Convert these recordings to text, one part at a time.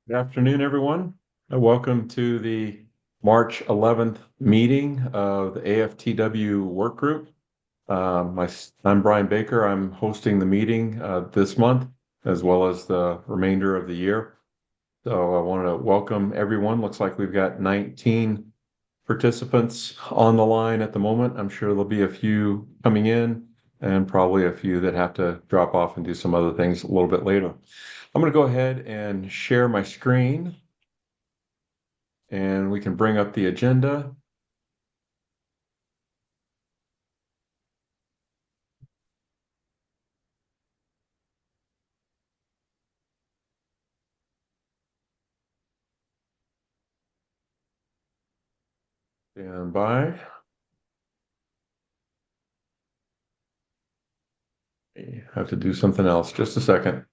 Good afternoon, everyone. Welcome to the March 11th meeting of the AFTW work group. I'm Brian Baker. I'm hosting the meeting this month, as well as the remainder of the year. So I wanted to welcome everyone. Looks like we've got 19 participants on the line at the moment. I'm sure there'll be a few coming in and probably a few that have to drop off and do some other things a little bit later. I'm going to go ahead and share my screen and we can bring up the agenda. Stand by. I have to do something else. Just a second.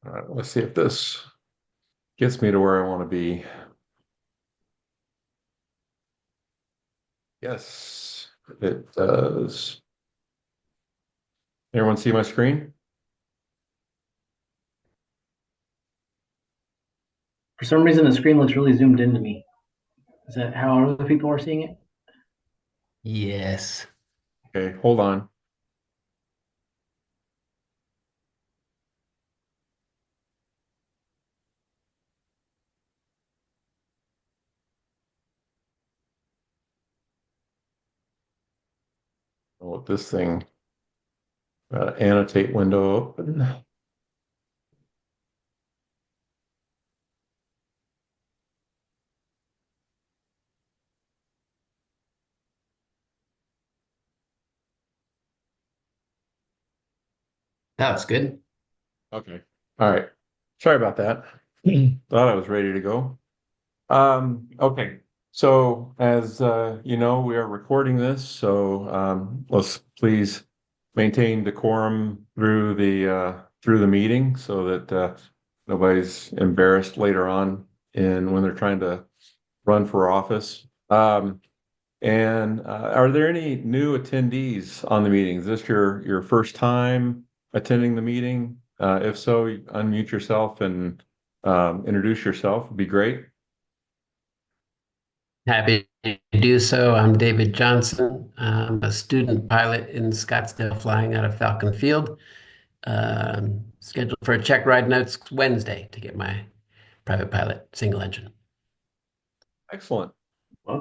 All right, let's see if this gets me to where I want to be. Yes, it does. Everyone see my screen? For some reason, the screen looks really zoomed into me. Is that how other people are seeing it? Yes. Okay, hold on. Oh, this thing, annotate window open. That's good. Okay. All right. Sorry about that. Thought I was ready to go. Okay. So as you know, we are recording this, so let's please maintain decorum through the meeting so that nobody's embarrassed later on in when they're trying to run for office. And are there any new attendees on the meeting? Is this your first time attending the meeting? If so, unmute yourself and introduce yourself. Would be great. Happy to do so. I'm David Johnson. I'm a student pilot in Scottsdale flying out of Falcon Field. Scheduled for a check ride next Wednesday to get my private pilot single engine. Excellent.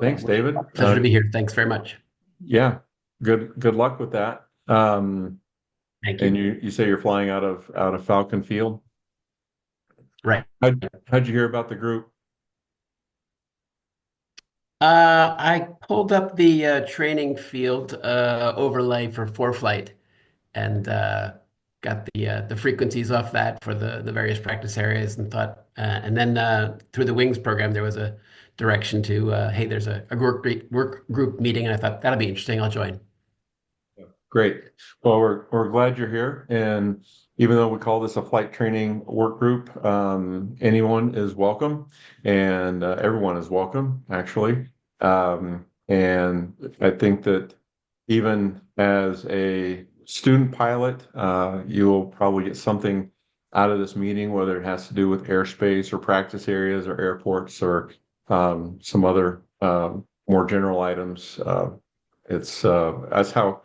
Thanks, Welcome. David. Pleasure to be here. Thanks very much. Yeah, good luck with that. Thank And you. you say you're flying out of Falcon Field. Right. How'd you hear about the group? I pulled up the training field overlay for ForeFlight and got the frequencies off that for the various practice areas and thought, and then through the Wings program, there was a direction to, hey, there's a work group meeting, and I thought that'll be interesting. I'll join. Great. Well, we're glad you're here. And even though we call this a flight training work group, anyone is welcome, and everyone is welcome, actually. And I think that even as a student pilot, you'll probably get something out of this meeting, whether it has to do with airspace or practice areas or airports or some other more general items. That's how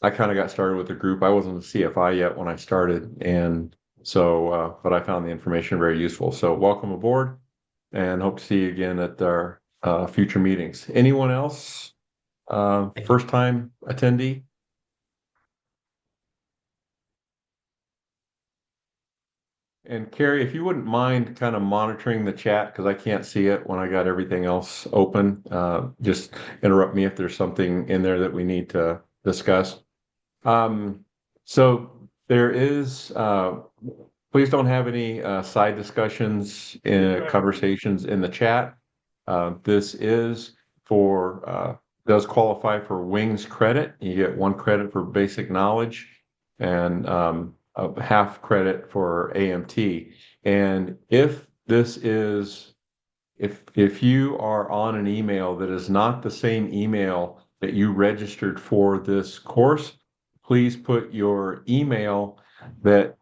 I kind of got started with the group. I wasn't a CFI yet when I started, and so but I found the information very useful. So welcome aboard, and hope to see you again at our future meetings. Anyone else? First time attendee? And Carrie, if you wouldn't mind kind of monitoring the chat because I can't see it when I got everything else open. Just interrupt me if there's something in there that we need to discuss. So there is, please don't have any side discussions conversations in the chat. This is for does qualify for wings credit. You get 1 credit for basic knowledge and a half credit for AMT. And if you are on an email that is not the same email that you registered for this course, please put your email that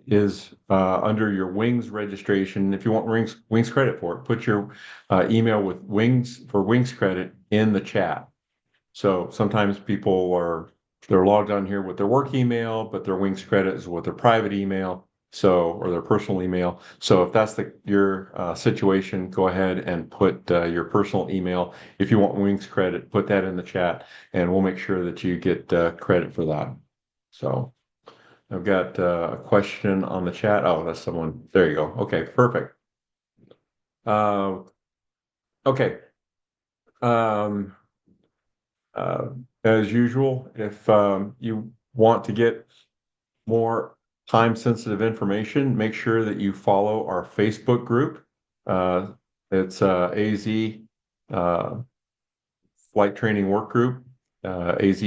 is under your Wings registration. If you want Wings credit for it, put your email with Wings credit in the chat. So sometimes they're logged on here with their work email, but their Wings credit is with their private email, or their personal email. So if that's your situation, go ahead and put your personal email. If you want Wings credit, put that in the chat, and we'll make sure that you get credit for that. So I've got a question on the chat. Oh, that's someone. There you go. Okay, perfect. Uh, okay. Um, uh, as usual, if you want to get more time-sensitive information, make sure that you follow our Facebook group. It's AZ Flight Training Work Group, AZ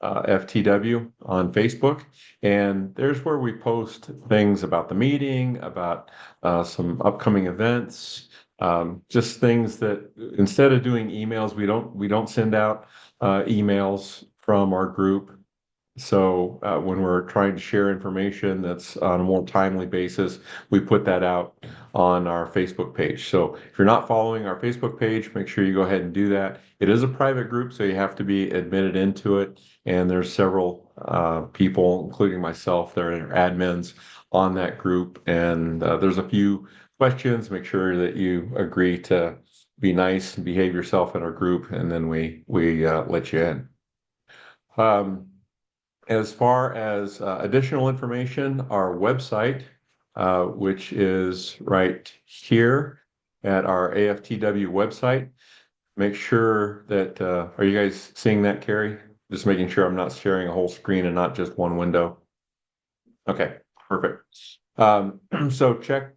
FTW on Facebook. And there's where we post things about the meeting, about some upcoming events, just things that instead of doing emails, we don't send out emails from our group. So when we're trying to share information that's on a more timely basis, we put that out on our Facebook page. So if you're not following our Facebook page, make sure you go ahead and do that. It is a private group, so you have to be admitted into it. And there's several people, including myself, that are admins on that group. And there's a few questions. Make sure that you agree to be nice and behave yourself in our group, and then we let you in. As far as additional information, our website, which is right here at our AFTW website, make sure that, are you guys seeing that, Carrie? Just making sure I'm not sharing a whole screen and not just one window. Okay, perfect. So check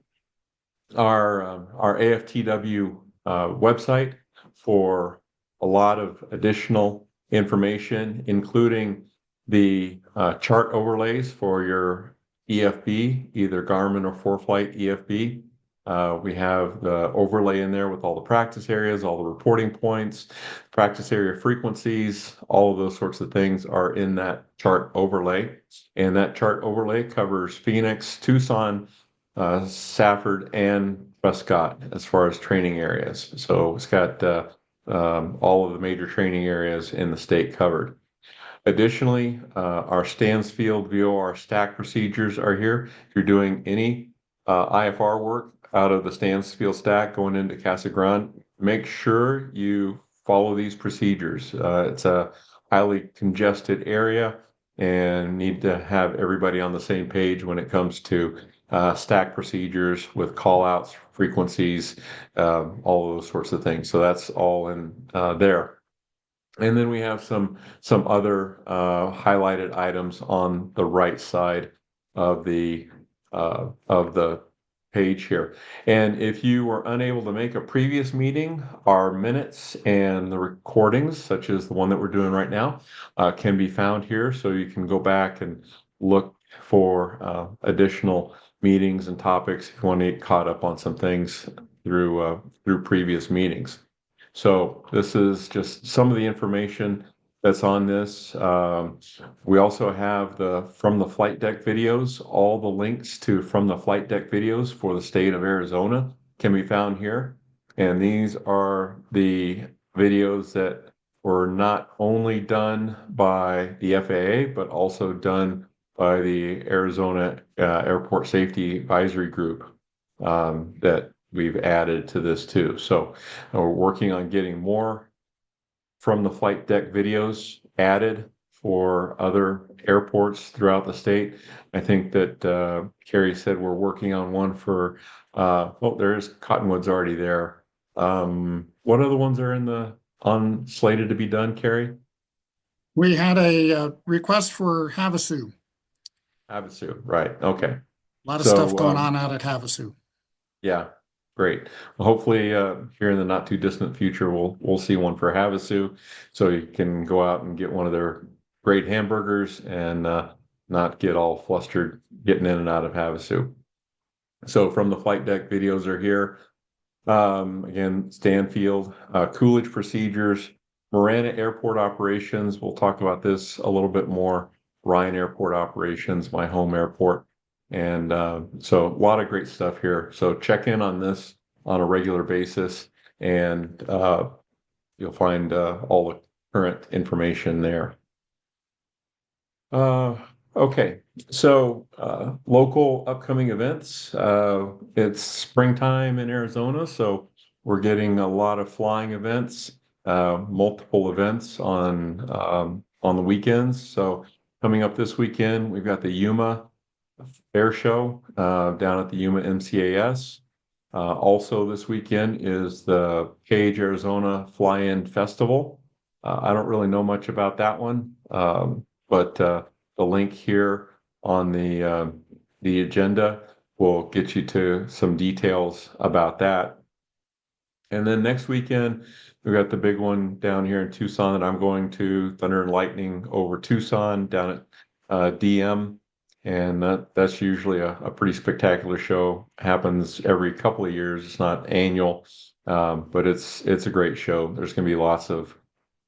our AFTW website for a lot of additional information, including the chart overlays for your EFB, either Garmin or ForeFlight EFB. We have the overlay in there with all the practice areas, all the reporting points, practice area frequencies, all of those sorts of things are in that chart overlay. And that chart overlay covers Phoenix, Tucson, Safford, and Prescott as far as training areas. So it's got all of the major training areas in the state covered. Additionally, our Stansfield VOR stack procedures are here. If you're doing any IFR work out of the Stansfield stack going into Casa Grande, make sure you follow these procedures. It's a highly congested area and need to have everybody on the same page when it comes to stack procedures with call outs, frequencies, all of those sorts of things. So that's all in there. And then we have some other highlighted items on the right side of the page here. And if you were unable to make a previous meeting, our minutes and the recordings, such as the one that we're doing right now, can be found here. So you can go back and look for additional meetings and topics if you want to get caught up on some things through previous meetings. So this is just some of the information that's on this. We also have from the flight deck videos. All the links to from the flight deck videos for the state of Arizona can be found here. And these are the videos that were not only done by the FAA, but also done by the Arizona Airport Safety Advisory Group that we've added to this too. So we're working on getting more from the flight deck videos added for other airports throughout the state. I think that Carrie said we're working on one for, well, there is Cottonwood's already there. What other ones are on slated to be done, Carrie? We had a request for Havasu. Havasu, right, okay. A lot of So, stuff going on out at Havasu. Yeah. Great. Well, hopefully, here in the not too distant future, we'll see one for Havasu, so you can go out and get one of their great hamburgers and not get all flustered getting in and out of Havasu. So from the flight deck, videos are here. Again, Stanfield, Coolidge procedures, Marana Airport operations. We'll talk about this a little bit more. Ryan Airport operations, my home airport. And so a lot of great stuff here. So check in on this on a regular basis, and you'll find all the current information there. Uh, okay, so local upcoming events. It's springtime in Arizona, so we're getting a lot of flying events, multiple events on the weekends. So coming up this weekend, we've got the Yuma Air Show down at the Yuma MCAS. Also this weekend is the Cage Arizona Fly-In Festival. I don't really know much about that one, but the link here on the agenda will get you to some details about that. And then next weekend, we've got the big one down here in Tucson that I'm going to, Thunder and Lightning over Tucson down at DM. And that's usually a pretty spectacular show. Happens every couple of years. It's not annual, but it's a great show. There's going to be lots of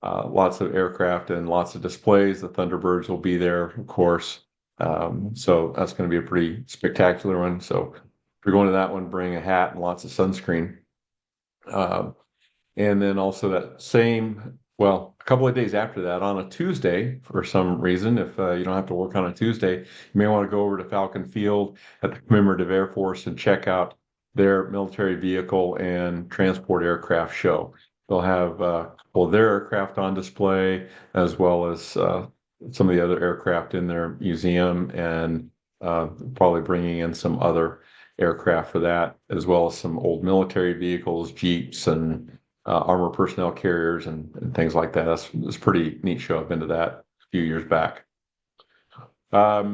aircraft and lots of displays. The Thunderbirds will be there, of course. So that's going to be a pretty spectacular one. So if you're going to that one, bring a hat and lots of sunscreen. And then also that same, well, a couple of days after that, on a Tuesday, for some reason, if you don't have to work on a Tuesday, you may want to go over to Falcon Field at the Commemorative Air Force and check out their military vehicle and transport aircraft show. They'll have their aircraft on display, as well as some of the other aircraft in their museum, and probably bringing in some other aircraft for that, as well as some old military vehicles, Jeeps, and armor personnel carriers and things like that. That's a pretty neat show. I've been to that a few years back. Back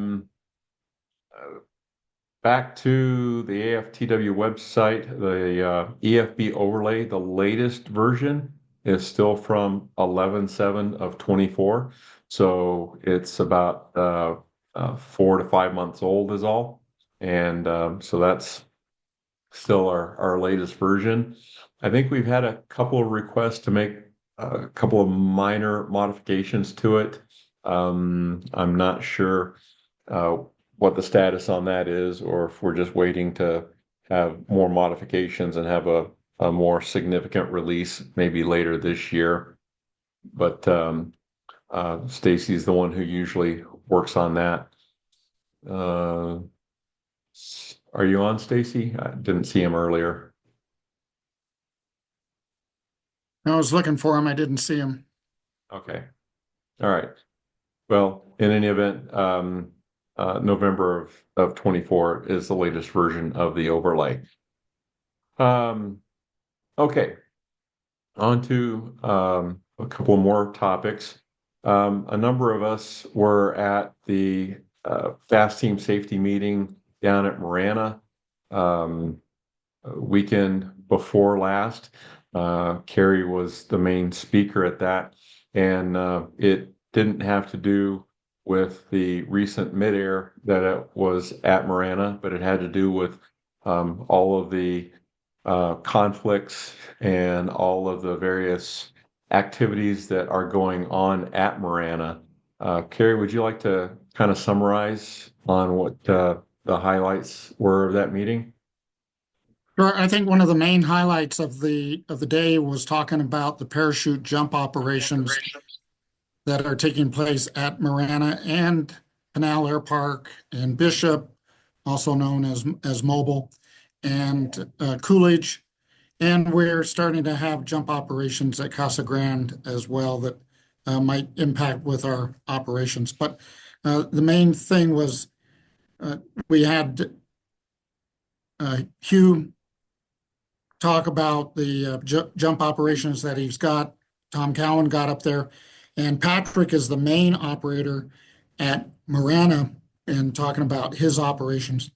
to the AFTW website, the EFB overlay, the latest version is still from 11/7 of 24. So it's about 4 to 5 months old is all. And so that's still our latest version. I think we've had a couple of requests to make a couple of minor modifications to it. I'm not sure what the status on that is, or if we're just waiting to have more modifications and have a more significant release maybe later this year. But Stacy's the one who usually works on that. Are you on, Stacy? I didn't see him earlier. I was looking for him. I didn't see him. Okay. All right. Well, in any event, November of 24 is the latest version of the overlay. Okay. On to a couple more topics. A number of us were at the Fast Team Safety meeting down at Marana weekend before last. Carrie was the main speaker at that, and it didn't have to do with the recent midair that it was at Marana, but it had to do with all of the conflicts and all of the various activities that are going on at Marana. Carrie, would you like to kind of summarize on what the highlights were of that meeting? Sure. I think one of the main highlights of the day was talking about the parachute jump operations that are taking place at Marana and Canal Air Park and Bishop, also known as Mobile, and Coolidge. And we're starting to have jump operations at Casa Grande as well that might impact with our operations. But the main thing was we had Hugh talk about the jump operations that he's got. Tom Cowan got up there, and Patrick is the main operator at Marana and talking about his operations.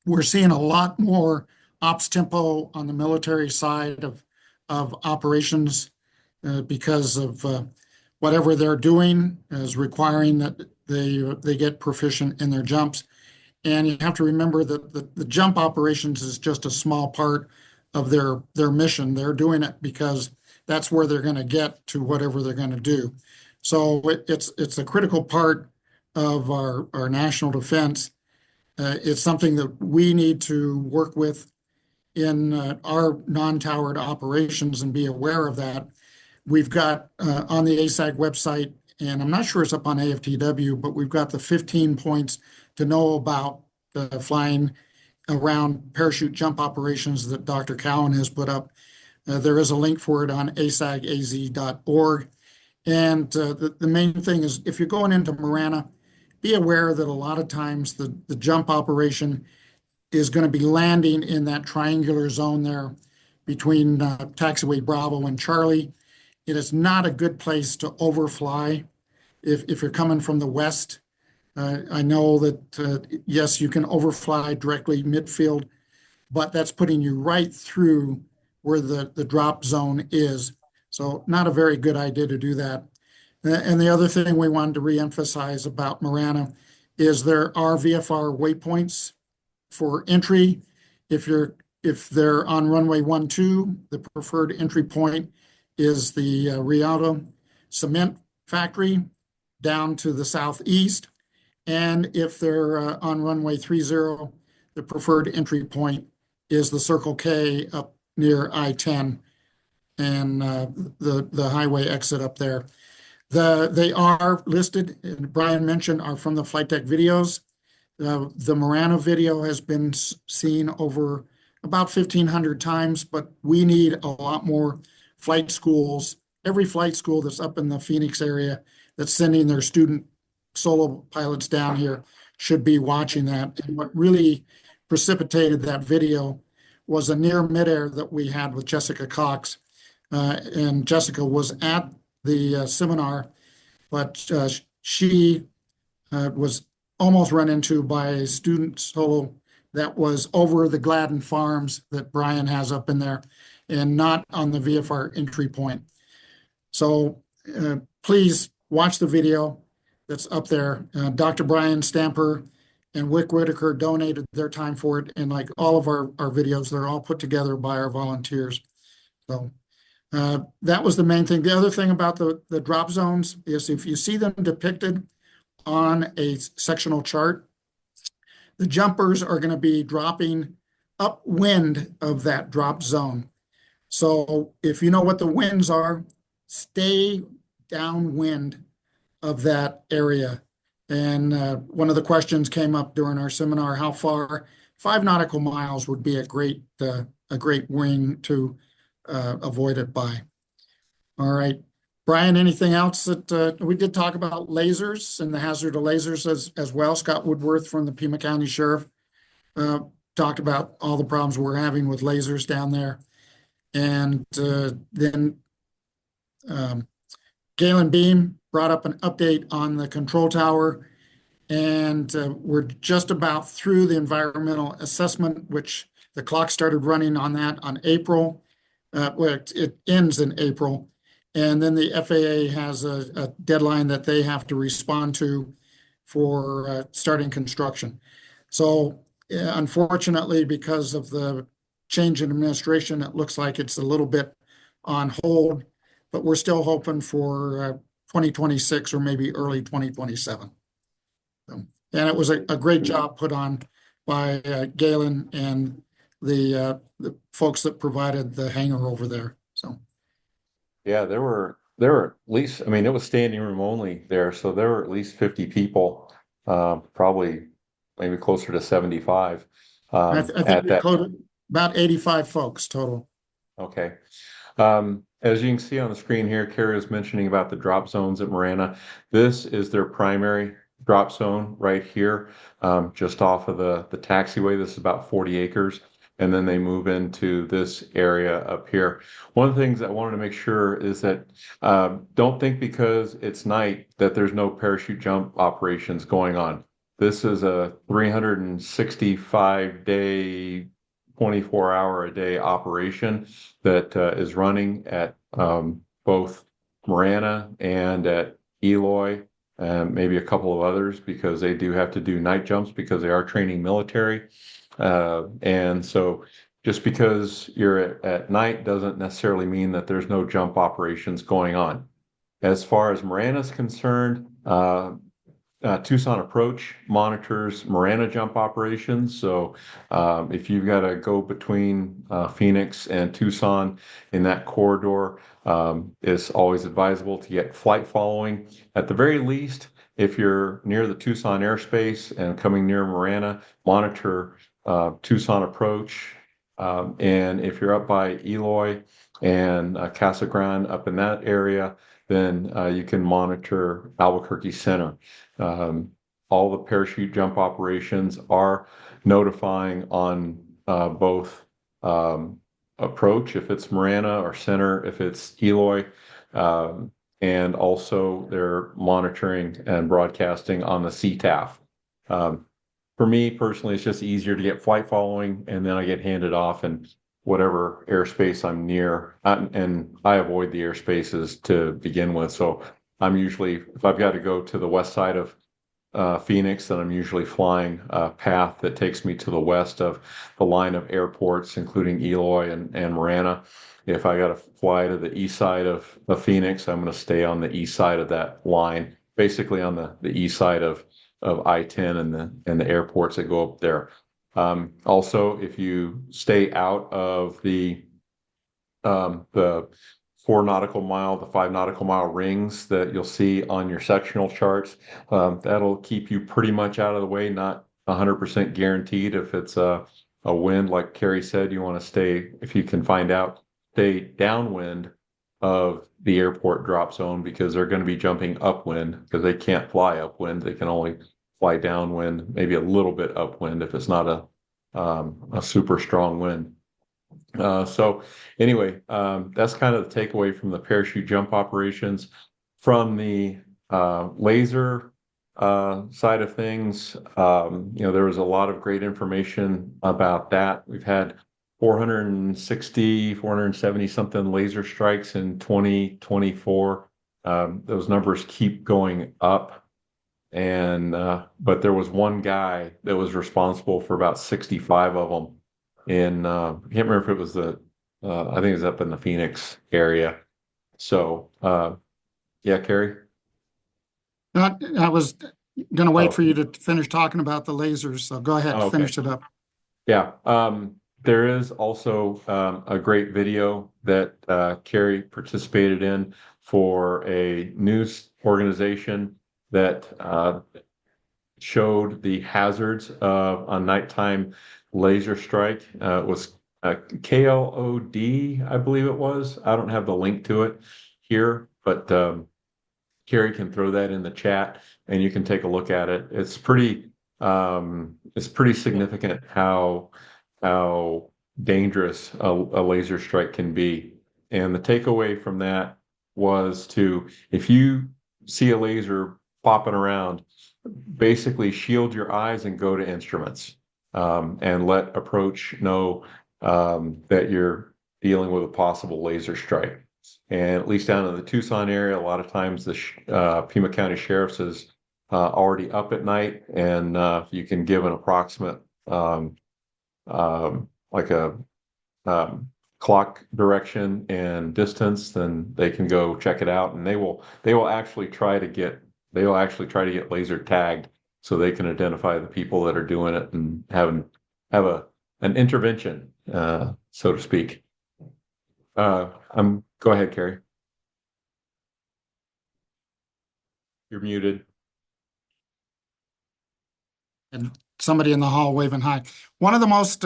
We're seeing a lot more ops tempo on the military side of operations because of whatever they're doing is requiring that they get proficient in their jumps. And you have to remember that the jump operations is just a small part of their mission. They're doing it because that's where they're going to get to whatever they're going to do. So it's a critical part of our national defense. It's something that we need to work with in our non-towered operations and be aware of that. We've got on the ASAG website, and I'm not sure it's up on AFTW, but we've got the 15 points to know about flying around parachute jump operations that Dr. Cowan has put up. There is a link for it on asagaz.org. And the main thing is if you're going into Marana, be aware that a lot of times the jump operation is going to be landing in that triangular zone there between taxiway Bravo and Charlie. It is not a good place to overfly if you're coming from the west. I know that, yes, you can overfly directly midfield, but that's putting you right through where the drop zone is. So not a very good idea to do that. And the other thing we wanted to reemphasize about Marana is there are VFR waypoints for entry. If they're on runway 12, the preferred entry point is the Rialto Cement Factory down to the southeast. And if they're on runway 30, the preferred entry point is the Circle K up near I-10 and the highway exit up there. They are listed, and Brian mentioned, are from the flight deck videos. The Marana video has been seen over about 1,500 times, but we need a lot more flight schools. Every flight school that's up in the Phoenix area that's sending their student solo pilots down here should be watching that. And what really precipitated that video was a near midair that we had with Jessica Cox. And Jessica was at the seminar, but she was almost run into by a student solo that was over the Gladden Farms that Brian has up in there and not on the VFR entry point. So please watch the video that's up there. Dr. Brian Stamper and Wick Whitaker donated their time for it. And like all of our videos, they're all put together by our volunteers. So that was the main thing. The other thing about the drop zones is if you see them depicted on a sectional chart, the jumpers are going to be dropping upwind of that drop zone. So if you know what the winds are, stay downwind of that area. And one of the questions came up during our seminar, how far? 5 nautical miles would be a great wing to avoid it by. All right. Brian, anything else that we did talk about lasers and the hazard of lasers as well? Scott Woodworth from the Pima County Sheriff talked about all the problems we're having with lasers down there. And then Galen Beam brought up an update on the control tower. And we're just about through the environmental assessment, which the clock started running on that on April. It ends in April. And then the FAA has a deadline that they have to respond to for starting construction. So unfortunately, because of the change in administration, it looks like it's a little bit on hold, but we're still hoping for 2026 or maybe early 2027. And it was a great job put on by Galen and the folks that provided the hangar over there. So. Yeah, there were at least, I mean, it was standing room only there, so there were at least 50 people, probably maybe closer to 75 I think at we that. quoted about 85 folks total. Okay. As you can see on the screen here, Carrie was mentioning about the drop zones at Marana. This is their primary drop zone right here, just off of the taxiway. This is about 40 acres. And then they move into this area up here. One of the things I wanted to make sure is that don't think because it's night that there's no parachute jump operations going on. This is a 365-day 24-hour-a-day operation that is running at both Marana and at Eloy, and maybe a couple of others, because they do have to do night jumps because they are training military. And so just because you're at night doesn't necessarily mean that there's no jump operations going on. As far as Marana is concerned, Tucson Approach monitors Marana jump operations. So if you've got to go between Phoenix and Tucson in that corridor, it's always advisable to get flight following. At the very least, if you're near the Tucson airspace and coming near Marana, monitor Tucson Approach. And if you're up by Eloy and Casa Grande up in that area, then you can monitor Albuquerque Center. All the parachute jump operations are notifying on both approach if it's Marana, or center if it's Eloy. And also they're monitoring and broadcasting on the CTAF. For me personally, it's just easier to get flight following, and then I get handed off in whatever airspace I'm near. And I avoid the airspaces to begin with. So I'm usually, if I've got to go to the west side of Phoenix, then I'm usually flying a path that takes me to the west of the line of airports, including Eloy and Marana. If I got to fly to the east side of Phoenix, I'm going to stay on the east side of that line, basically on the east side of I-10 and the airports that go up there. Also, if you stay out of the 4 nautical mile, the 5 nautical mile rings that you'll see on your sectional charts, that'll keep you pretty much out of the way. Not 100% guaranteed. If it's a wind, like Carrie said, you want to stay, if you can find out, stay downwind of the airport drop zone, because they're going to be jumping upwind, because they can't fly upwind. They can only fly downwind, maybe a little bit upwind if it's not a super strong wind. So anyway, that's kind of the takeaway from the parachute jump operations. From the laser side of things, there was a lot of great information about that. We've had 460, 470 something laser strikes in 2024. Those numbers keep going up. And but there was one guy that was responsible for about 65 of them in I can't remember if it was I think it was up in the Phoenix area. So yeah, Carrie. I was going to wait Oh, for you to finish talking about the lasers, so go ahead, okay. finish it up. Yeah. There is also a great video that Carrie participated in for a news organization that showed the hazards of a nighttime laser strike. It was KLOD, I believe it was. I don't have the link to it here, but Carrie can throw that in the chat and you can take a look at it. It's pretty significant how dangerous a laser strike can be. And the takeaway from that was if you see a laser popping around, basically shield your eyes and go to instruments, and let approach know that you're dealing with a possible laser strike. And at least down in the Tucson area, a lot of times the Pima County Sheriff's is already up at night, and you can give an approximate like a clock direction and distance, then they can go check it out, and they will actually try to get laser tagged so they can identify the people that are doing it and have an intervention, so to speak. Go ahead, Carrie. You're muted. And somebody in the hall waving hi. One of the most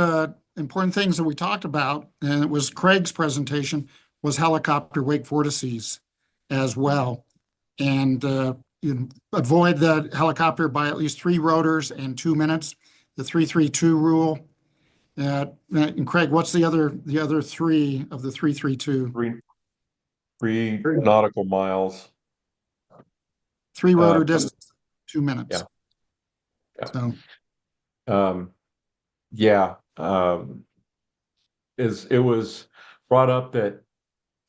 important things that we talked about, and it was Craig's presentation, was helicopter wake vortices as well. And you avoid the helicopter by at least 3 rotors and 2 minutes, the 3-3-2 rule. And Craig, what's the other 3 of the 3-3-2? 3 nautical miles. 3 rotor distance, 2 minutes. Yeah. So Yeah. is it was brought up that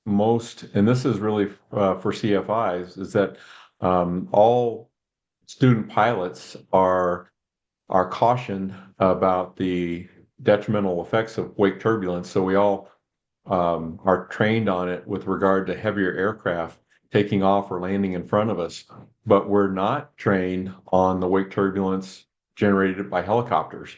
most, and this is really for CFIs, is that all student pilots are cautioned about the detrimental effects of wake turbulence. So we all are trained on it with regard to heavier aircraft taking off or landing in front of us, but we're not trained on the wake turbulence generated by helicopters.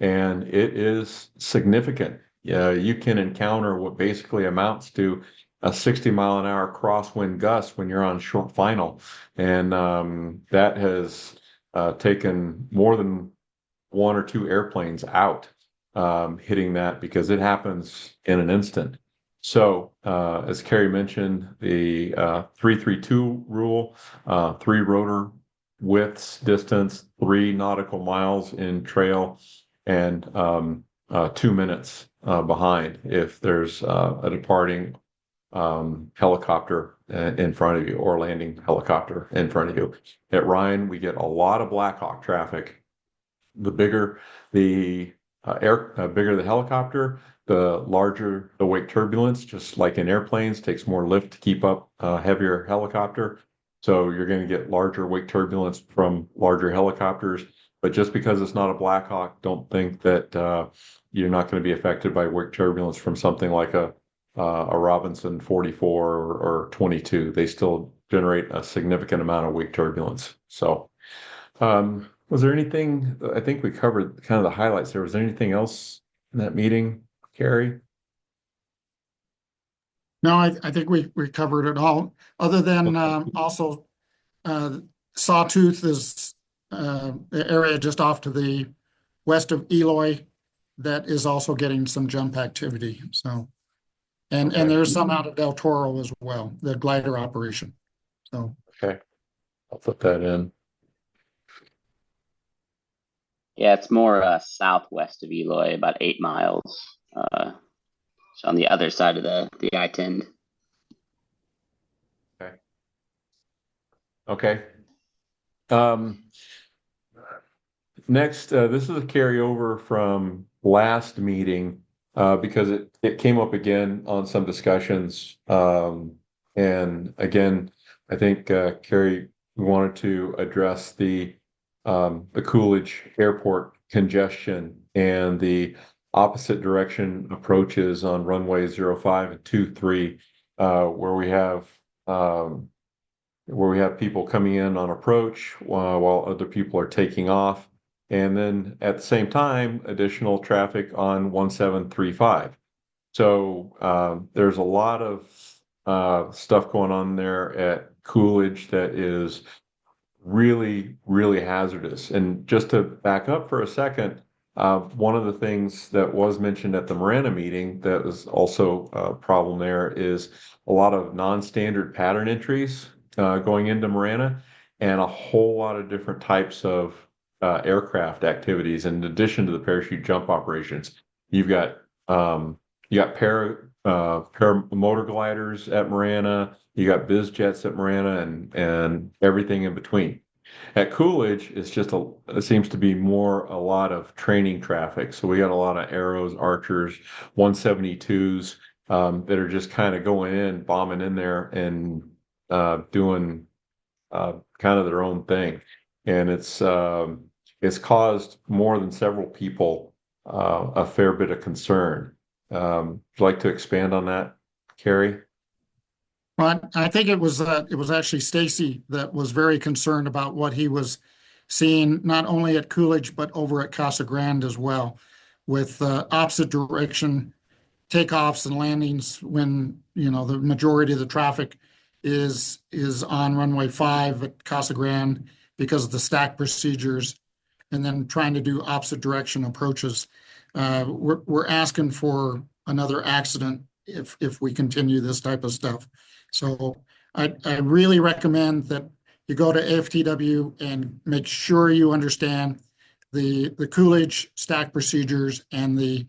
And it is significant. You can encounter what basically amounts to a 60-mile-an-hour crosswind gust when you're on short final. And that has taken more than one or two airplanes out hitting that because it happens in an instant. So, as Carrie mentioned, the 332 rule, three rotor widths, distance, 3 nautical miles in trail, and 2 minutes behind if there's a departing helicopter in front of you or landing helicopter in front of you. At Ryan, we get a lot of Black Hawk traffic. The bigger the bigger the helicopter, the larger the wake turbulence, just like in airplanes, takes more lift to keep up a heavier helicopter. So you're going to get larger wake turbulence from larger helicopters. But just because it's not a Black Hawk, don't think that you're not going to be affected by wake turbulence from something like a Robinson 44 or 22. They still generate a significant amount of wake turbulence. So, was there anything, I think we covered kind of the highlights there. Was there anything else in that meeting, Carrie? No, I think we covered it all, other than also Sawtooth is the area just off to the west of Eloy that is also getting some jump activity. So, and there's some out of Del Toro as well, the glider operation. So, Okay, I'll put that in. Yeah, it's more southwest of Eloy, about 8 miles. So on the other side of the I-10. Okay. Next, this is a carryover from last meeting because it came up again on some discussions. And again, I think Carrie wanted to address the Coolidge Airport congestion and the opposite direction approaches on runway 05 and 23, where we have people coming in on approach while other people are taking off. And then at the same time, additional traffic on 1735. So there's a lot of stuff going on there at Coolidge that is really, really hazardous. And just to back up for a second, one of the things that was mentioned at the Marana meeting that was also a problem there is a lot of non-standard pattern entries going into Marana and a whole lot of different types of aircraft activities. In addition to the parachute jump operations, you've got paramotor gliders at Marana, you got biz jets at Marana, and everything in between. At Coolidge, it seems to be a lot of training traffic. So we got a lot of arrows, archers, 172s that are just kind of going in, bombing in there, and doing kind of their own thing. And it's caused more than several people a fair bit of concern. Would you like to expand on that, Carrie? but I think it was actually Stacy that was very concerned about what he was seeing, not only at Coolidge but over at Casa Grande as well, with opposite direction takeoffs and landings when the majority of the traffic is on runway 5 at Casa Grande because of the stack procedures, and then trying to do opposite direction approaches. We're asking for another accident if we continue this type of stuff. So I really recommend that you go to AFTW and make sure you understand the Coolidge stack procedures and the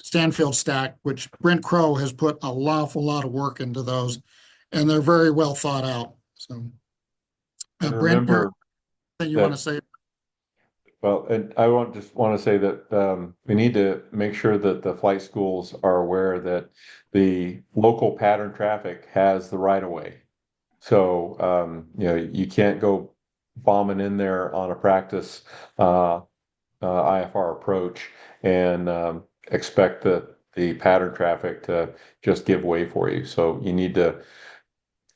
Stanfield stack, which Brent Crow has put a awful lot of work into those, and they're very well thought out. So, And Brent, remember anything you that want to say? Well, and I just want to say that we need to make sure that the flight schools are aware that the local pattern traffic has the right of way. So you can't go bombing in there on a practice IFR approach and expect the pattern traffic to just give way for you. So you need to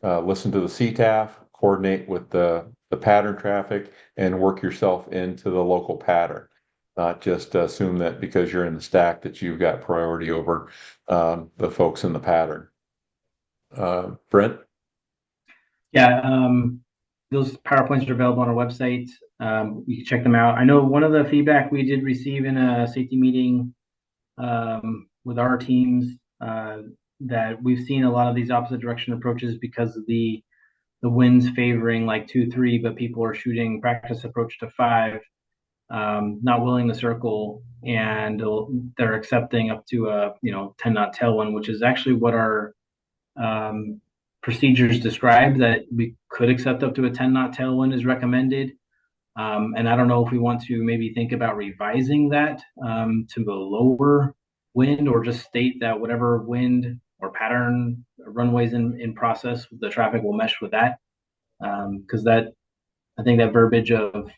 listen to the CTAF, coordinate with the pattern traffic, and work yourself into the local pattern. Not just assume that because you're in the stack that you've got priority over the folks in the pattern. Brent? Yeah, those PowerPoints are available on our website. You can check them out. I know one of the feedback we did receive in a safety meeting with our teams that we've seen a lot of these opposite direction approaches because of the winds favoring like 2-3, but people are shooting practice approach to 5, not willing to circle, and they're accepting up to a 10 knot tailwind, which is actually what our procedures describe, that we could accept up to a 10 knot tailwind is recommended. And I don't know if we want to maybe think about revising that to a lower wind, or just state that whatever wind or pattern runways in process, the traffic will mesh with that. Because I think that verbiage of,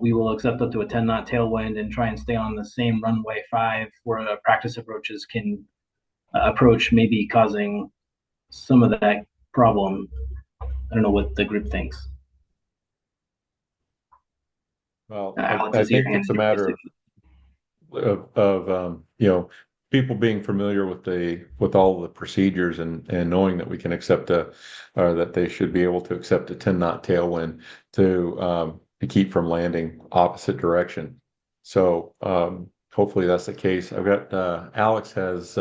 we will accept up to a 10 knot tailwind and try and stay on the same runway 5 where the practice approaches can approach, maybe causing some of that problem. I don't know what the group thinks. Well, Alex, I is your think hand it's a raised? matter of people being familiar with all the procedures and knowing that we can accept or that they should be able to accept a 10 knot tailwind to keep from landing opposite direction. So hopefully that's the case. I've got Alex has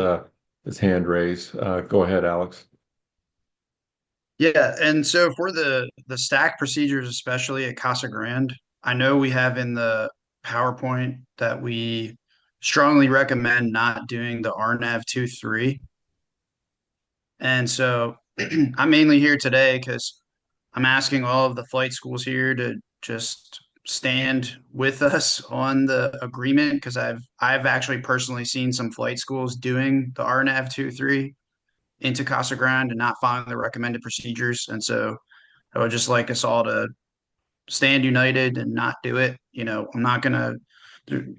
his hand raised. Go ahead, Alex. Yeah, and so for the stack procedures, especially at Casa Grande, I know we have in the PowerPoint that we strongly recommend not doing the RNAV 2-3. And so I'm mainly here today because I'm asking all of the flight schools here to just stand with us on the agreement, because I've actually personally seen some flight schools doing the RNAV 2-3 into Casa Grande and not following the recommended procedures. And so I would just like us all to stand united and not do it. I'm not going to,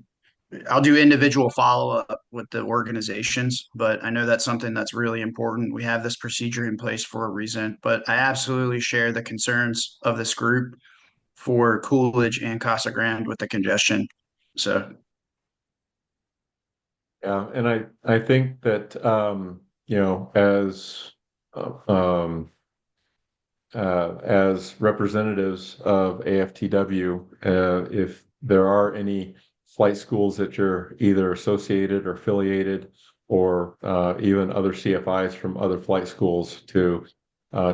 I'll do individual follow up with the organizations, but I know that's something that's really important. We have this procedure in place for a reason, but I absolutely share the concerns of this group for Coolidge and Casa Grande with the congestion. So, Yeah, and I think that as representatives of AFTW, if there are any flight schools that you're either associated or affiliated, or even other CFIs from other flight schools, to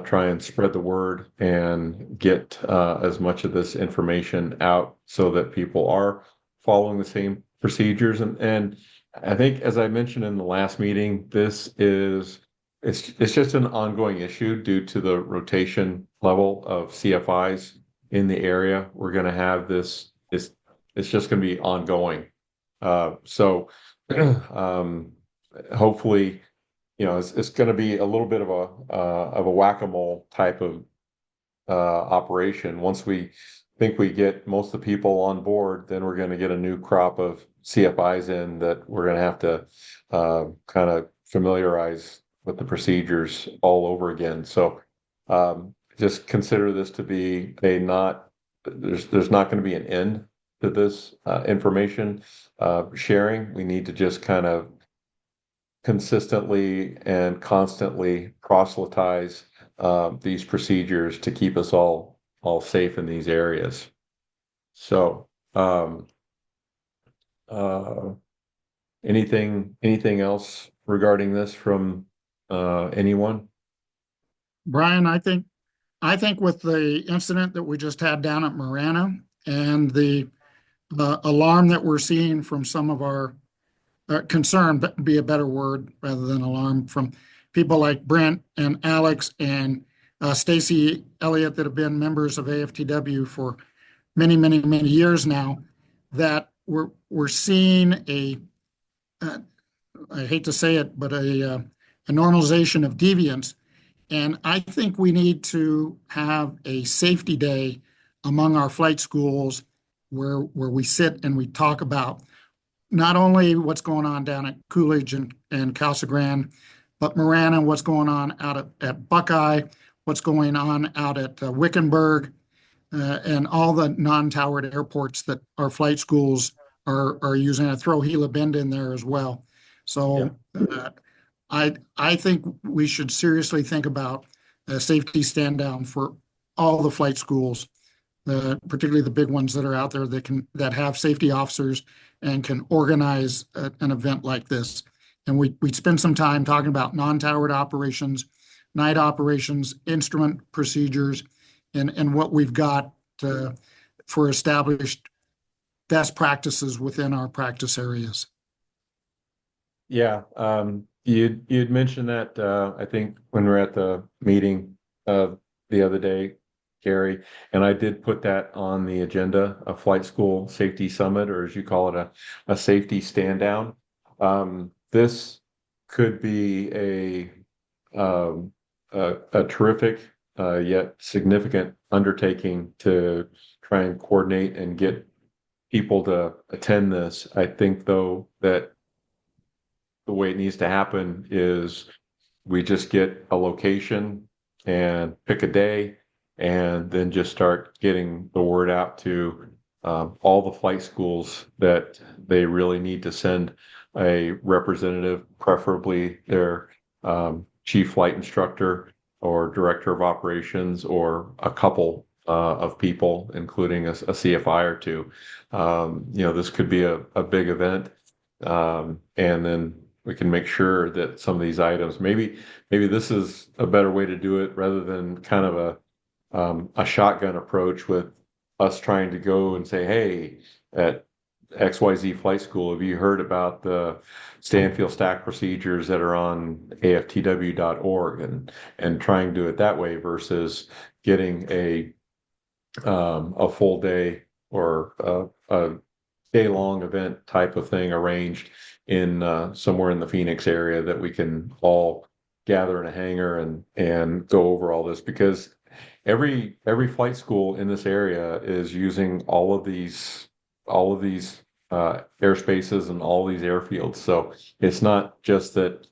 try and spread the word and get as much of this information out so that people are following the same procedures. And I think, as I mentioned in the last meeting, it's just an ongoing issue due to the rotation level of CFIs in the area. We're going to have it's just going to be ongoing. So hopefully, it's going to be a little bit of a whack-a-mole type of operation. Once we think we get most of the people on board, then we're going to get a new crop of CFIs in that we're going to have to kind of familiarize with the procedures all over again. So just consider this to be there's not going to be an end to this information sharing. We need to just kind of consistently and constantly proselytize these procedures to keep us all safe in these areas. So anything else regarding this from anyone? Brian, I think with the incident that we just had down at Marana and the alarm that we're seeing from some of our concern, but be a better word rather than alarm, from people like Brent and Alex and Stacy Elliott, that have been members of AFTW for many, many, many years now. that we're seeing uh, I hate to say it, but a normalization of deviance. And I think we need to have a safety day among our flight schools where we sit and we talk about not only what's going on down at Coolidge and Casa Grande, but Marana, what's going on out at Buckeye, what's going on out at Wickenburg, and all the non-towered airports that our flight schools are using. I throw Gila Bend in there as well. So I think we should seriously think about a safety stand down for all the flight schools, particularly the big ones that are out there that have safety officers and can organize an event like this. And we spend some time talking about non-towered operations, night operations, instrument procedures, and what we've got for established best practices within our practice areas. Yeah, you'd mentioned that I think when we were at the meeting the other day, Gary, and I did put that on the agenda, a flight school safety summit, or as you call it, a safety stand down. This could be a terrific yet significant undertaking to try and coordinate and get people to attend this. I think though that the way it needs to happen is we just get a location and pick a day and then just start getting the word out to all the flight schools that they really need to send a representative, preferably their chief flight instructor or director of operations or a couple of people, including a CFI or two. This could be a big event. And then we can make sure that some of these items, maybe this is a better way to do it rather than kind of a shotgun approach with us trying to go and say, hey, at XYZ flight school, have you heard about the Stanfield stack procedures that are on AFTW.org and trying to do it that way versus getting a full day or a day-long event type of thing arranged in somewhere in the Phoenix area that we can all gather in a hangar and go over all this, because every flight school in this area is using all of these airspaces and all these airfields. So it's not just that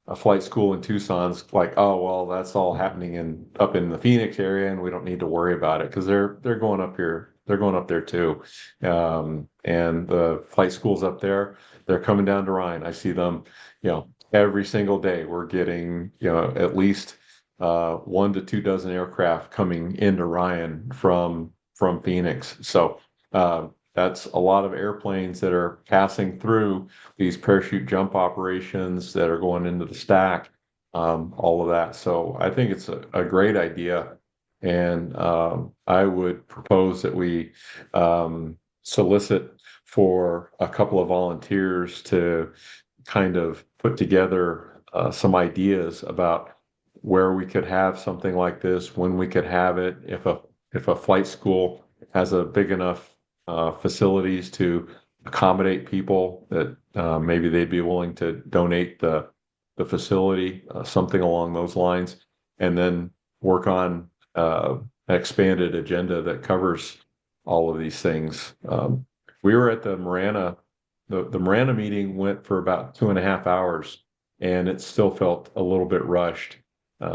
a flight school in Tucson's like, oh well, that's all happening up in the Phoenix area, and we don't need to worry about it because they're going up here. They're going up there too, and the flight schools up there, they're coming down to Ryan. I see them, every single day. We're getting, at least 1 to 2 dozen aircraft coming into Ryan from Phoenix. So that's a lot of airplanes that are passing through these parachute jump operations that are going into the stack, all of that. So I think it's a great idea. And I would propose that we solicit for a couple of volunteers to kind of put together some ideas about where we could have something like this, when we could have it, if a flight school has a big enough facilities to accommodate people that maybe they'd be willing to donate the facility, something along those lines, and then work on an expanded agenda that covers all of these things. We were at the Marana. The Marana meeting went for about 2.5 hours, and it still felt a little bit rushed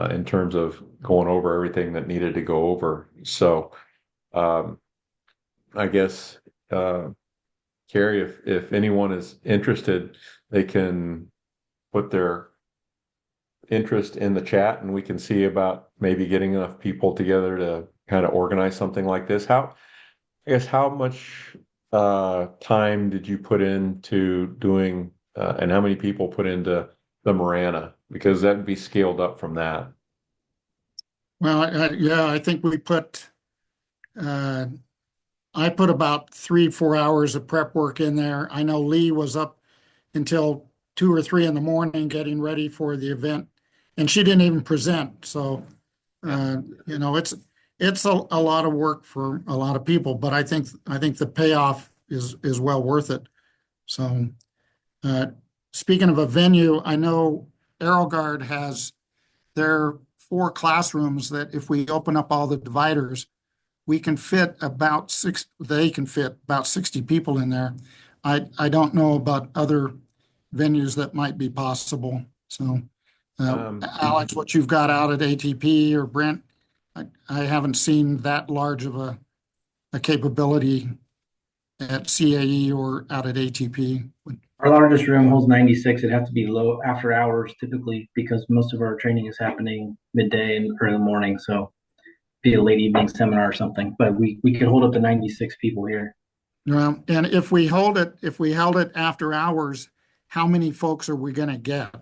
in terms of going over everything that needed to go over. So I guess, Carrie, if anyone is interested, they can put their interest in the chat and we can see about maybe getting enough people together to kind of organize something like this. How much time did you put into doing and how many people put into the Marana? Because that'd be scaled up from that. Well, I think I put about 3-4 hours of prep work in there. I know Lee was up until 2 or 3 in the morning getting ready for the event, and she didn't even present. So, it's a lot of work for a lot of people, but I think the payoff is well worth it. So, speaking of a venue, I know AeroGuard has their 4 classrooms that if we open up all the dividers, we can fit about they can fit about 60 people in there. I don't know about other venues that might be possible. So, Alex, what you've got out at ATP or Brent, I haven't seen that large of a capability at CAE or out at ATP. Our largest room holds 96. It'd have to be low after hours typically because most of our training is happening midday and early morning. So be a late evening seminar or something. But we could hold up to 96 people here. And if we held it after hours, how many folks are we going to get?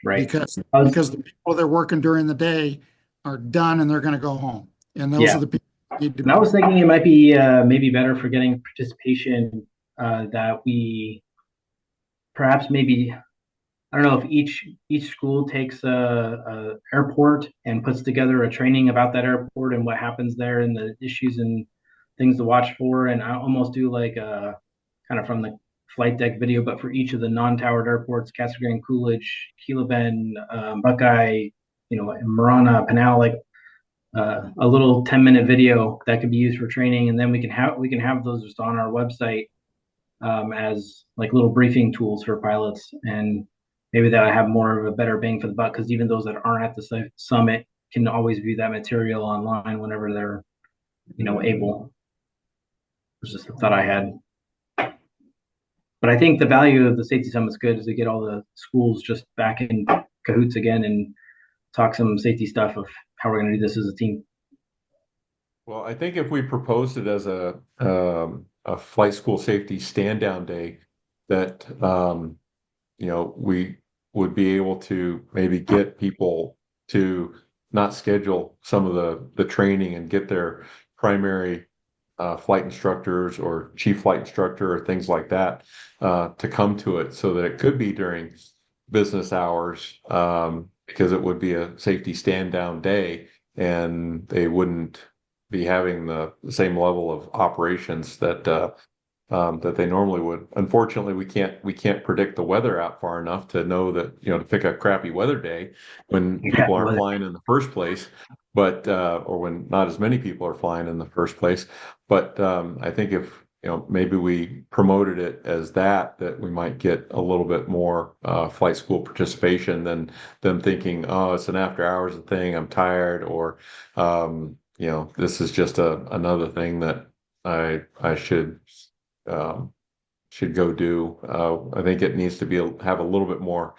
Right. Because the people that are working during the day are done and they're going to go home. And those are the people that need to And I was thinking it might be maybe better for getting participation that we perhaps maybe I don't know if each school takes a airport and puts together a training about that airport and what happens there and the issues and things to watch for. And I almost do like a kind of from the flight deck video, but for each of the non-towered airports, Casa Grande, Coolidge, Kilo Bend, Buckeye, Marana, Pinal, like a little 10-minute video that could be used for training, and then we can have those just on our website as like little briefing tools for pilots, and maybe that would have more of a better bang for the buck because even those that aren't at the summit can always view that material online whenever they're able. It's just a thought I had. But I think the value of the safety summit is good is to get all the schools just back in cahoots again and talk some safety stuff of how we're going to do this as a team. Well, I think if we proposed it as a flight school safety stand down day, that we would be able to maybe get people to not schedule some of the training and get their primary flight instructors or chief flight instructor or things like that to come to it, so that it could be during business hours, because it would be a safety stand down day and they wouldn't be having the same level of operations that they normally would. Unfortunately, we can't predict the weather out far enough to know that, to pick a crappy weather day when people aren't flying in the first place, but or when not as many people are flying in the first place. But I think if maybe we promoted it as that we might get a little bit more flight school participation than them thinking, oh, it's an after hours thing, I'm tired, or this is just another thing that I should go do. I think it needs to have a little bit more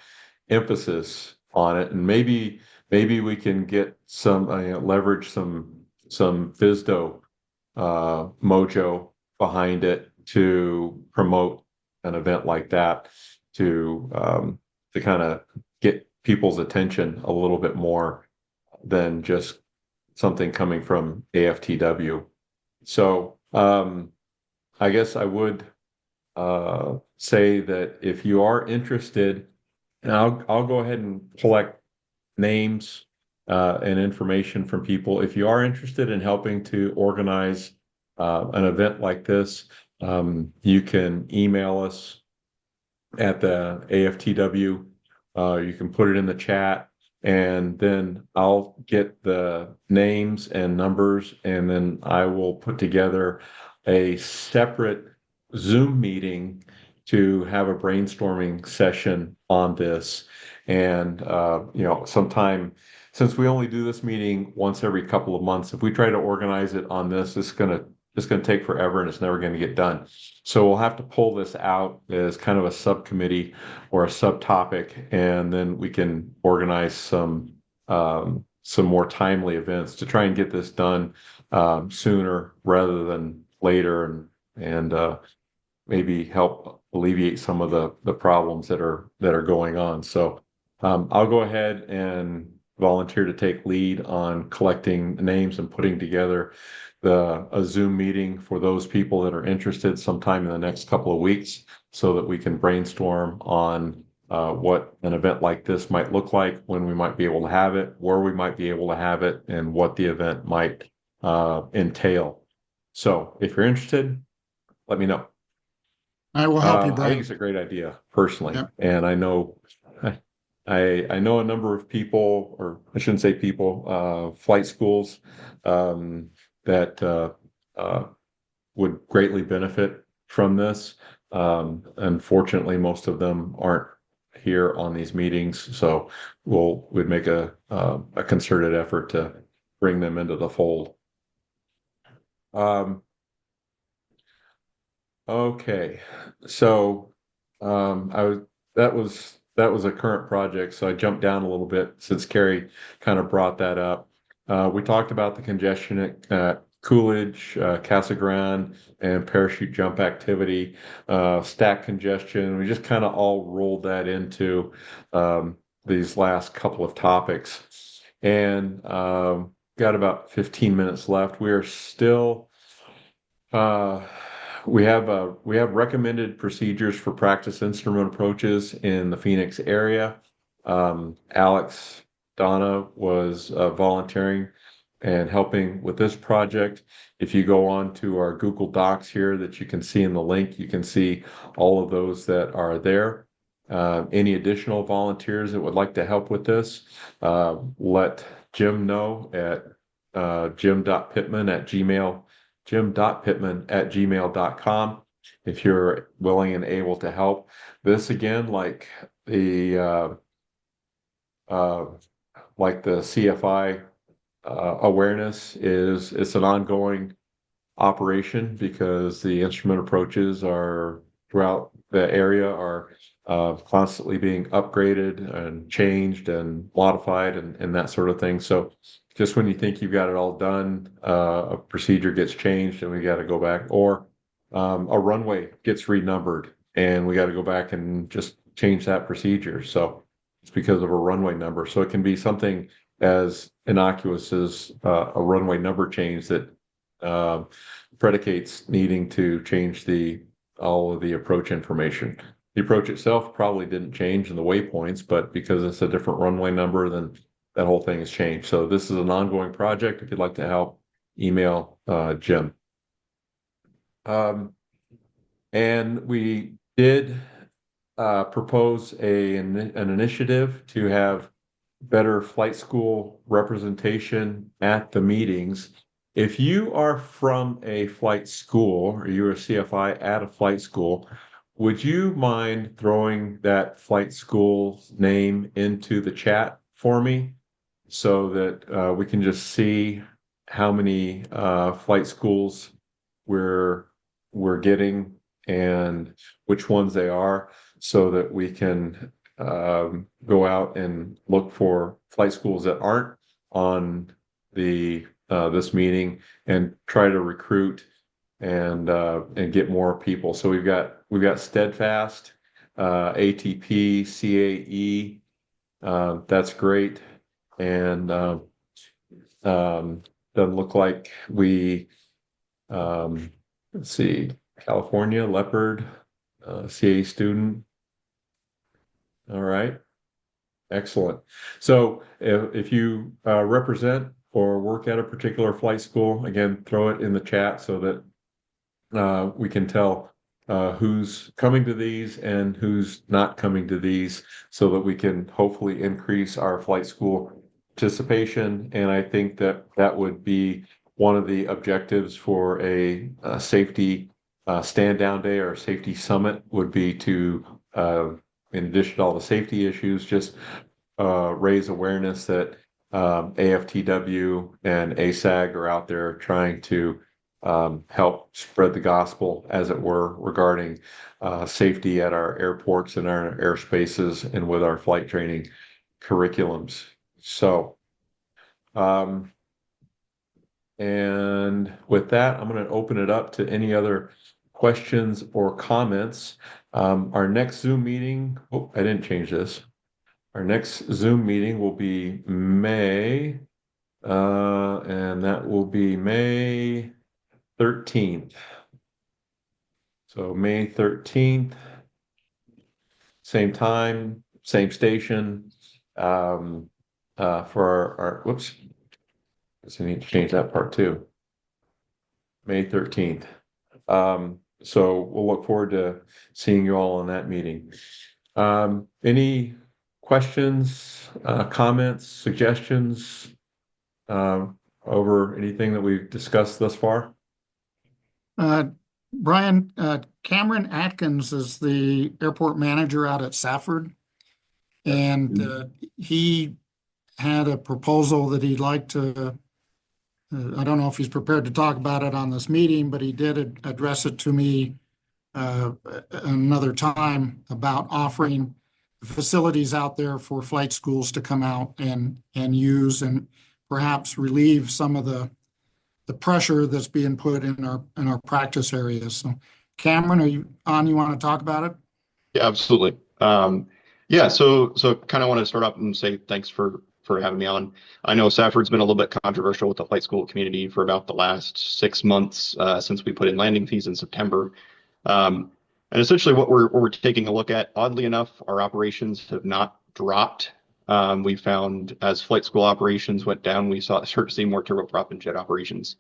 emphasis on it, and maybe we can get some leverage some FISDO mojo behind it to promote an event like that to kind of get people's attention a little bit more than just something coming from AFTW. So I guess I would say that if you are interested, and I'll go ahead and collect names and information from people. If you are interested in helping to organize an event like this, you can email us at the AFTW. You can put it in the chat, and then I'll get the names and numbers, and then I will put together a separate Zoom meeting to have a brainstorming session on this. And sometime, since we only do this meeting once every couple of months, if we try to organize it on this, it's gonna take forever and it's never going to get done. So we'll have to pull this out as kind of a subcommittee or a subtopic, and then we can organize some more timely events to try and get this done sooner rather than later, and maybe help alleviate some of the problems that are going on. So I'll go ahead and volunteer to take lead on collecting names and putting together a Zoom meeting for those people that are interested sometime in the next couple of weeks, so that we can brainstorm on what an event like this might look like, when we might be able to have it, where we might be able to have it, and what the event might entail. So if you're interested, let me know. I will help you, I think Brian. it's a great idea personally, Yep. and I know I know a number of people, or I shouldn't say people, flight schools um, that uh, would greatly benefit from this. Unfortunately, most of them aren't here on these meetings, so we'd make a concerted effort to bring them into the fold. Um, Okay, so I was that was a current project, so I jumped down a little bit since Carrie kind of brought that up. We talked about the congestion at Coolidge, Casa Grande, and parachute jump activity, stack congestion. We just kind of all rolled that into these last couple of topics, and got about 15 minutes left. We are still uh, we have recommended procedures for practice instrument approaches in the Phoenix area. Alex Donna was volunteering and helping with this project. If you go on to our Google Docs here that you can see in the link, you can see all of those that are there. Any additional volunteers that would like to help with this, let Jim know at jim.pittman@gmail.com if you're willing and able to help. This again, uh, like the CFI awareness is it's an ongoing operation because the instrument approaches are throughout the area are constantly being upgraded and changed and modified and that sort of thing. So just when you think you've got it all done, a procedure gets changed and we got to go back, or a runway gets renumbered and we got to go back and just change that procedure. So it's because of a runway number. So it can be something as innocuous as a runway number change that uh, predicates needing to change all of the approach information. The approach itself probably didn't change in the waypoints, but because it's a different runway number, then that whole thing has changed. So this is an ongoing project. If you'd like to help, email Jim. And we did propose an initiative to have better flight school representation at the meetings. If you are from a flight school or you're a CFI at a flight school, would you mind throwing that flight school's name into the chat for me so that we can just see how many flight schools we're we're getting and which ones they are so that we can go out and look for flight schools that aren't on the this meeting and try to recruit and get more people. So we've got Steadfast, ATP, CAE. That's great, and doesn't look like we let's see, California Leopard, CA student. All right. Excellent. So if you represent or work at a particular flight school, again, throw it in the chat so that we can tell who's coming to these and who's not coming to these so that we can hopefully increase our flight school participation. And I think that that would be one of the objectives for a safety stand down day or safety summit would be to in addition to all the safety issues, just raise awareness that AFTW and ASAG are out there trying to help spread the gospel, as it were, regarding safety at our airports and our airspaces and with our flight training curriculums. So, um, and with that, I'm going to open it up to any other questions or comments. Our next Zoom meeting, oh, I didn't change this. Our next Zoom meeting will be May, and that will be May 13th. So May 13th, same time, same station, for our whoops, I need to change that part too. May 13th. So we'll look forward to seeing you all in that meeting. Any questions, comments, suggestions over anything that we've discussed thus far? Brian, Cameron Atkins is the airport manager out at Safford, and he had a proposal that he'd like to. I don't know if he's prepared to talk about it on this meeting, but he did address it to me another time about offering facilities out there for flight schools to come out and use and perhaps relieve some of the pressure that's being put in our practice areas. So, Cameron, are you on? You want to talk about it? Yeah, absolutely. Yeah, so kind of want to start off and say thanks for having me on. I know Safford's been a little bit controversial with the flight school community for about the last 6 months since we put in landing fees in September. And essentially what we're taking a look at, oddly enough, our operations have not dropped. We found as flight school operations went down, we started to see more turboprop and jet operations.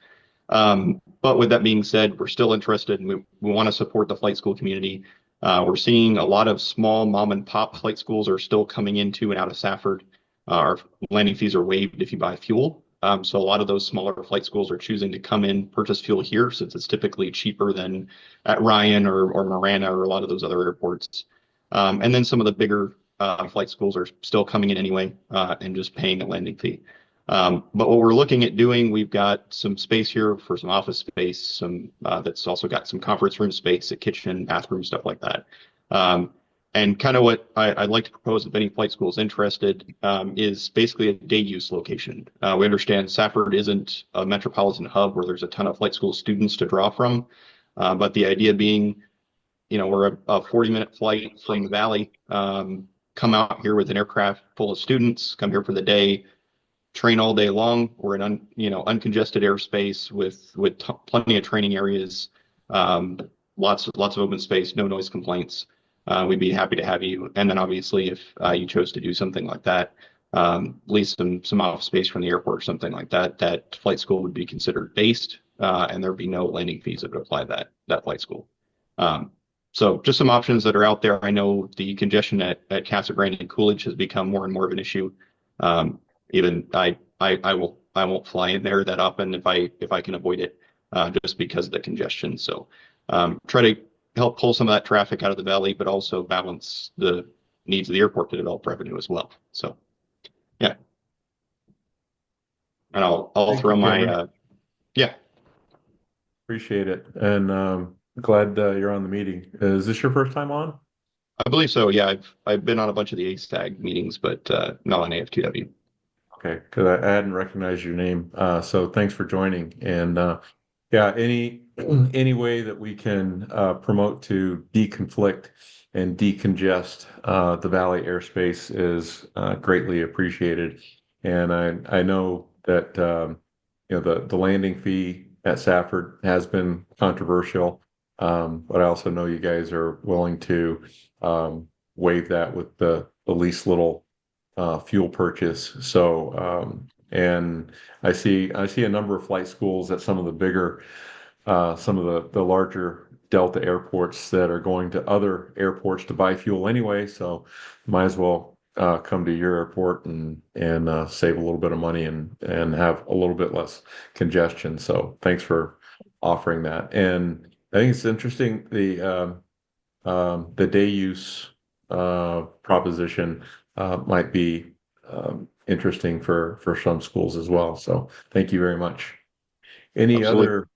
But with that being said, we're still interested and we want to support the flight school community. We're seeing a lot of small mom and pop flight schools are still coming into and out of Safford. Our landing fees are waived if you buy fuel. So a lot of those smaller flight schools are choosing to come in, purchase fuel here since it's typically cheaper than at Ryan or Marana or a lot of those other airports. And then some of the bigger flight schools are still coming in anyway and just paying a landing fee. But what we're looking at doing, we've got some space here for some office space, some that's also got some conference room space, a kitchen, bathroom, stuff like that. And kind of what I'd like to propose, if any flight school is interested, is basically a day use location. We understand Safford isn't a metropolitan hub where there's a ton of flight school students to draw from, but the idea being, we're a 40-minute flight from the valley, come out here with an aircraft full of students, come here for the day, train all day long. We're in uncongested airspace with plenty of training areas, lots of open space, no noise complaints. We'd be happy to have you. And then obviously, if you chose to do something like that, lease some office space from the airport or something like that, that flight school would be considered based, and there'd be no landing fees that would apply that flight school. So just some options that are out there. I know the congestion at Casa Grande and Coolidge has become more and more of an issue. Even I won't fly in there that often if I can avoid it, just because of the congestion. So try to help pull some of that traffic out of the valley, but also balance the needs of the airport to develop revenue as well. So yeah, and I'll throw my yeah. Appreciate it, and glad you're on the meeting. Is this your first time on? I believe so. Yeah, I've been on a bunch of the AFTW meetings, but not on AFTW. Okay, because I hadn't recognized your name. So thanks for joining. And yeah, any way that we can promote to deconflict and decongest the Valley airspace is greatly appreciated. And I know that the landing fee at Safford has been controversial, but I also know you guys are willing to waive that with the least little fuel purchase. So, and I see a number of flight schools at some of the bigger, some of the larger Delta airports that are going to other airports to buy fuel anyway. So, might as well come to your airport and save a little bit of money and have a little bit less congestion. So, thanks for offering that. And I think it's interesting the day use proposition might be interesting for some schools as well. So thank you very much. Any Absolutely. other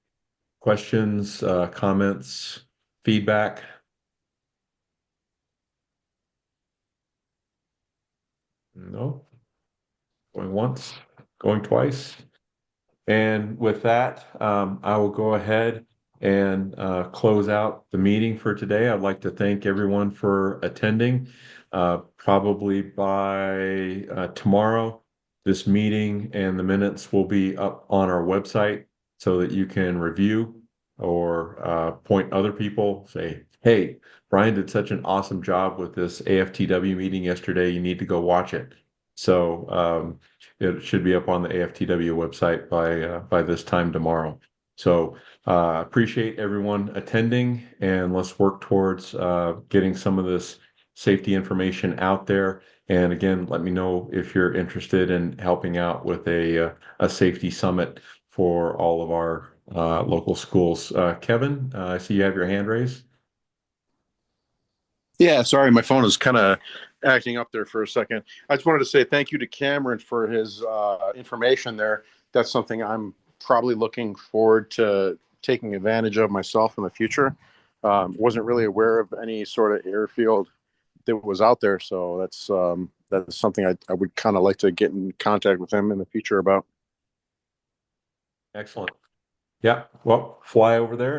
questions, comments, feedback? No? Going once, going twice. And with that, I will go ahead and close out the meeting for today. I'd like to thank everyone for attending. Probably by tomorrow, this meeting and the minutes will be up on our website so that you can review or point other people, say, hey, Brian did such an awesome job with this AFTW meeting yesterday. You need to go watch it. So it should be up on the AFTW website by this time tomorrow. So appreciate everyone attending, and let's work towards getting some of this safety information out there. And again, let me know if you're interested in helping out with a safety summit for all of our local schools. Kevin, I see you have your hand raised. Yeah, sorry, my phone is kind of acting up there for a second. I just wanted to say thank you to Cameron for his information there. That's something I'm probably looking forward to taking advantage of myself in the future. Wasn't really aware of any sort of airfield that was out there, so that's something I would kind of like to get in contact with him in the future about. Excellent. Yeah, well, fly over there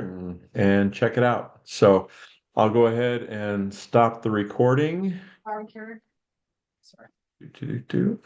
and check it out. So I'll go ahead and stop the recording. Sorry. Do, do, do, do.